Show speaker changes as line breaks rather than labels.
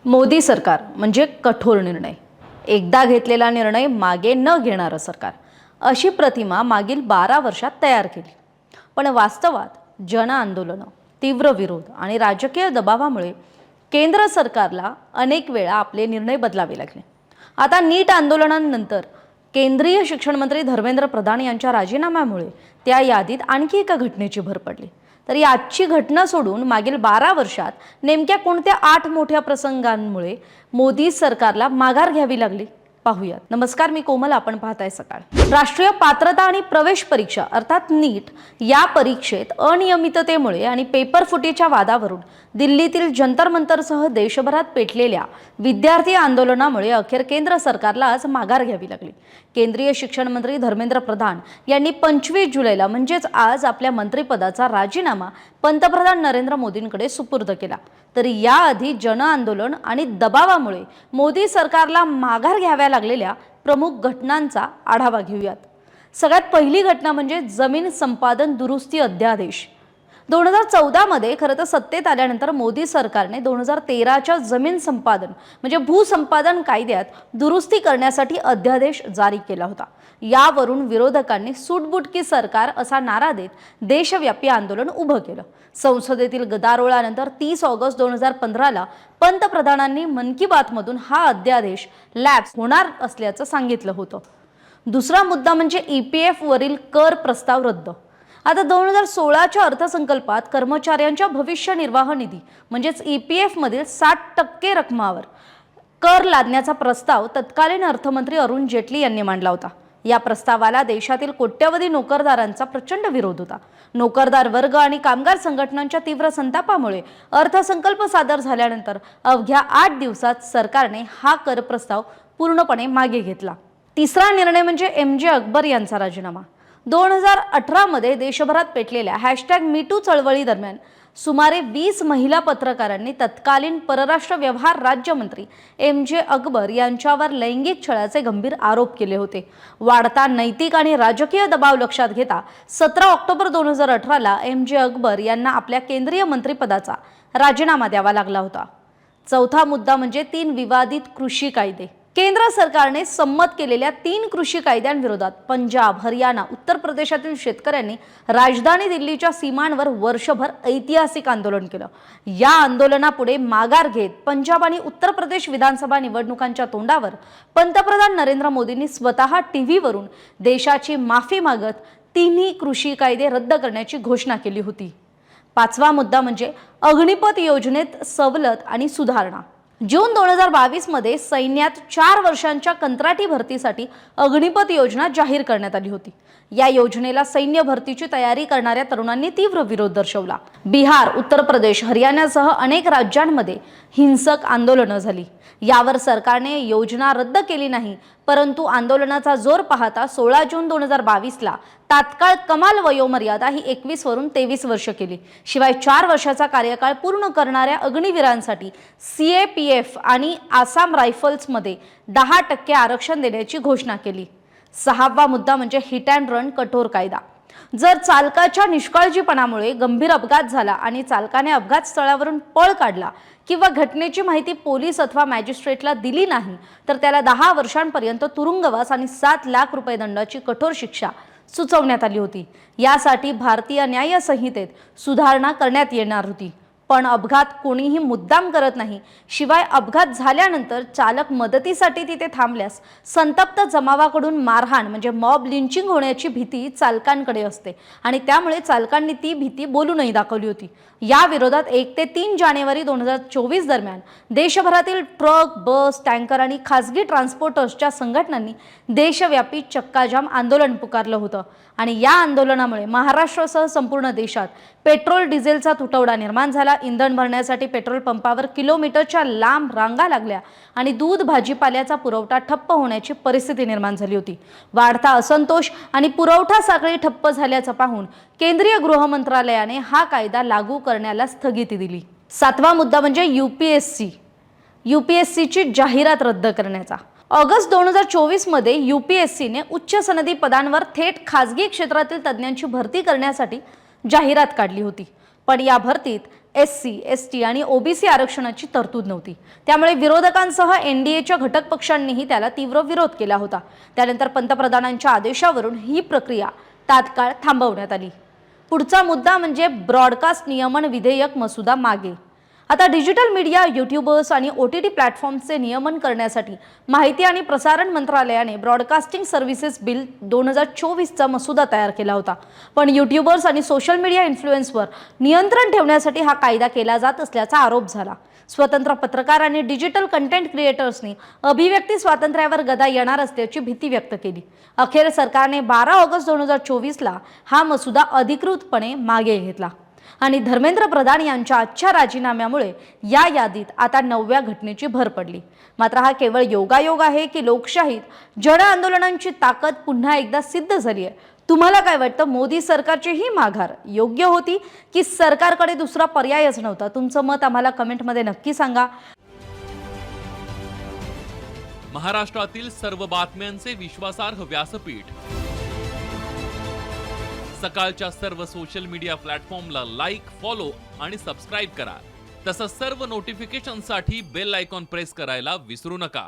मोदी सरकार म्हणजे कठोर निर्णय, एकदा घेतलेला निर्णय मागे न घेणारं सरकार, अशी प्रतिमा मागील 12 वर्षात तयार केली. पण वास्तवात जन आंदोलन, तीव्र विरोध आणि राजकीय दबावामुळे केंद्र सरकारला अनेक वेळा आपले निर्णय बदलावे लागले. आता नीट आंदोलनानंतर केंद्रीय शिक्षण मंत्री धर्मेंद्र प्रधान यांच्या राजीनाम्यामुळे त्या यादीत आणखी एका घटनेची भर पडली. तर याची घटना सोडून मागील 12 वर्षात नेमक्या कोणत्या 8 मोठ्या प्रसंगांमुळे मोदी सरकारला माघार घ्यावी लागली, पाहूयात. नमस्कार, मी कोमल, आपण पाहताय सकाळ. राष्ट्रीय पात्रता आणि प्रवेश परीक्षा अर्थात नीट या परीक्षेत अनियमिततेमुळे आणि पेपर फुटीच्या वादावरून दिल्लीतील जंतर मंतरसह देशभरात पेटलेल्या विद्यार्थी आंदोलनामुळे अखेर केंद्र सरकारला आज माघार घ्यावी लागली. केंद्रीय शिक्षण मंत्री धर्मेंद्र प्रधान यांनी 25 जुलैला म्हणजेच आज आपल्या मंत्रिपदाचा राजीनामा पंतप्रधान नरेंद्र मोदींकडे सुपूर्द केला. तरी याआधी जन आंदोलन आणि दबावामुळे मोदी सरकारला माघार घ्याव्या लागलेल्या प्रमुख घटनांचा आढावा घेऊयात. सगळ्यात पहिली घटना म्हणजे जमीन संपादन दुरुस्ती अध्यादेश. 2014 मध्ये खरं तर सत्तेत आल्यानंतर मोदी सरकारने 2013च्या जमीन संपादन म्हणजे भूसंपादन कायद्यात दुरुस्ती करण्यासाठी अध्यादेश जारी केला होता. यावरून विरोधकांनी सूटबुटकी सरकार असा नारा देत देशव्यापी आंदोलन उभं केलं. संसदेतील गदारोळानंतर 30 ऑगस्ट 2015ला पंतप्रधानांनी मन की बात मधून हा अध्यादेश लॅप्स होणार असल्याचं सांगितलं होतं. दुसरा मुद्दा म्हणजे EPF वरील कर प्रस्ताव रद्द. आता 2016च्या अर्थसंकल्पात कर्मचाऱ्यांच्या भविष्य निर्वाह निधी म्हणजेच EPF मधील 60% रकमावर कर लादण्याचा प्रस्ताव तत्कालीन अर्थमंत्री अरुण जेटली यांनी मांडला होता. या प्रस्तावाला देशातील कोट्यवधी नोकरदारांचा प्रचंड विरोध होता. नोकरदार वर्ग आणि कामगार संघटनांच्या तीव्र संतापामुळे अर्थसंकल्प सादर झाल्यानंतर अवघ्या 8 दिवसात सरकारने हा कर प्रस्ताव पूर्णपणे मागे घेतला. तिसरा निर्णय म्हणजे MJ अकबर यांचा राजीनामा. 2018 मध्ये देशभरात पेटलेल्या #MeToo चळवळी दरम्यान सुमारे 20 महिला पत्रकारांनी तत्कालीन परराष्ट्र व्यवहार राज्यमंत्री MJ अकबर यांच्यावर लैंगिक छळाचे गंभीर आरोप केले होते. वाढता नैतिक आणि राजकीय दबाव लक्षात घेता 17 ऑक्टोबर 2018ला MJ अकबर यांना आपल्या केंद्रीय मंत्रिपदाचा राजीनामा द्यावा लागला होता. चौथा मुद्दा म्हणजे 3 विवादित कृषी कायदे. केंद्र सरकारने संमत केलेल्या 3 कृषी कायद्यांविरोधात पंजाब, हरियाणा, उत्तर प्रदेशातील शेतकऱ्यांनी राजधानी दिल्लीच्या सीमांवर वर्षभर ऐतिहासिक आंदोलन केलं. या आंदोलनापुढे माघार घेत पंजाब आणि उत्तर प्रदेश विधानसभा निवडणुकांच्या तोंडावर पंतप्रधान नरेंद्र मोदींनी स्वतः टीव्हीवरून देशाची माफी मागत 3ही कृषी कायदे रद्द करण्याची घोषणा केली होती. पाचवा मुद्दा म्हणजे अग्निपथ योजनेत सवलत आणि सुधारणा. जून 2022 मध्ये सैन्यात 4 वर्षांच्या कंत्राटी भरतीसाठी अग्निपथ योजना जाहीर करण्यात आली होती. या योजनेला सैन्य भरतीची तयारी करणाऱ्या तरुणांनी तीव्र विरोध दर्शवला. बिहार, उत्तर प्रदेश, हरियाणासह अनेक राज्यांमध्ये हिंसक आंदोलनं झाली. यावर सरकारने योजना रद्द केली नाही, परंतु आंदोलनाचा जोर पाहता 16 जून 2022ला तात्काळ कमाल वयोमर्यादा ही 21 वरून 23 वर्ष केली. शिवाय 4 वर्षाचा कार्यकाळ पूर्ण करणाऱ्या अग्निवीरांसाठी CAPF आणि आसाम रायफल्समध्ये 10% आरक्षण देण्याची घोषणा केली. सहावा मुद्दा म्हणजे हिट अँड रन कठोर कायदा. जर चालकाच्या निष्काळजीपणामुळे गंभीर अपघात झाला आणि चालकाने अपघात स्थळावरून पळ काढला किंवा घटनेची माहिती पोलीस अथवा मॅजिस्ट्रेटला दिली नाही तर त्याला 10 वर्षांपर्यंत तुरुंगवास आणि 7 लाख रुपये दंडाची कठोर शिक्षा सुचवण्यात आली होती. यासाठी भारतीय न्याय संहितेत सुधारणा करण्यात येणार होती. पण अपघात कोणीही मुद्दाम करत नाही. शिवाय अपघात झाल्यानंतर चालक मदतीसाठी तिथे थांबल्यास संतप्त जमावाकडून मारहाण म्हणजे मॉब लिंचिंग होण्याची भीती चालकांकडे असते आणि त्यामुळे चालकांनी ती भीती बोलूनही दाखवली होती. या विरोधात 1 ते 3 जानेवारी 2024 दरम्यान देशभरातील ट्रक, बस, टँकर आणि खासगी ट्रान्सपोर्टर्सच्या संघटनांनी देशव्यापी चक्काजाम आंदोलन पुकारलं होतं. आणि या आंदोलनामुळे महाराष्ट्रासह संपूर्ण देशात पेट्रोल डिझेलचा तुटवडा निर्माण झाला. इंधन भरण्यासाठी पेट्रोल पंपावर किलोमीटरच्या लांब रांगा लागल्या आणि दूध, भाजीपाल्याचा पुरवठा ठप्प होण्याची परिस्थिती निर्माण झाली होती. वाढता असंतोष आणि पुरवठा साखळी ठप्प झाल्याचं पाहून केंद्रीय गृह मंत्रालयाने हा कायदा लागू करण्याला स्थगिती दिली. सातवा मुद्दा म्हणजे UPSCची जाहिरात रद्द करण्याचा. ऑगस्ट 2024 मध्ये UPSCने उच्च सनदी पदांवर थेट खासगी क्षेत्रातील तज्ञांची भरती करण्यासाठी जाहिरात काढली होती. पण या भरतीत SC, ST आणि OBC आरक्षणाची तरतूद नव्हती. त्यामुळे विरोधकांसह NDAच्या घटक पक्षांनीही त्याला तीव्र विरोध केला होता. त्यानंतर पंतप्रधानांच्या आदेशावरून ही प्रक्रिया तात्काळ थांबवण्यात आली. पुढचा मुद्दा म्हणजे ब्रॉडकास्ट नियमन विधेयक मसुदा मागे. आता डिजिटल मीडिया, यूट्यूबर्स आणि OTT प्लॅटफॉर्मचे नियमन करण्यासाठी माहिती आणि प्रसारण मंत्रालयाने ब्रॉडकास्टिंग सर्व्हिसेस बिल 2024चा मसुदा तयार केला होता. पण यूट्यूबर्स आणि सोशल मीडिया इन्फ्लुएन्सवर नियंत्रण ठेवण्यासाठी हा कायदा केला जात असल्याचा आरोप झाला. स्वतंत्र पत्रकार आणि डिजिटल कंटेंट क्रिएटर्सनी अभिव्यक्ती स्वातंत्र्यावर गदा येणार असल्याची भीती व्यक्त केली. अखेर सरकारने 12 ऑगस्ट 2024ला हा मसुदा अधिकृतपणे मागे घेतला आणि धर्मेंद्र प्रधान यांच्या आजच्या राजीनाम्यामुळे या यादीत आता 9व्या घटनेची भर पडली. मात्र हा केवळ योगायोग आहे की लोकशाहीत जन आंदोलनांची ताकद पुन्हा एकदा सिद्ध झाली आहे? तुम्हाला काय वाटतं? मोदी सरकारची ही माघार योग्य होती की सरकारकडे दुसरा पर्यायच नव्हता? तुमचं मत आम्हाला कमेंटमध्ये नक्की सांगा.
महाराष्ट्रातील सर्व बातम्यांचे विश्वासार्ह व्यासपीठ सकाळच्या सर्व सोशल मीडिया प्लॅटफॉर्मला लाईक, फॉलो आणि सबस्क्राईब करा. तसंच सर्व नोटिफिकेशनसाठी बेल आयकॉन प्रेस करायला विसरू नका.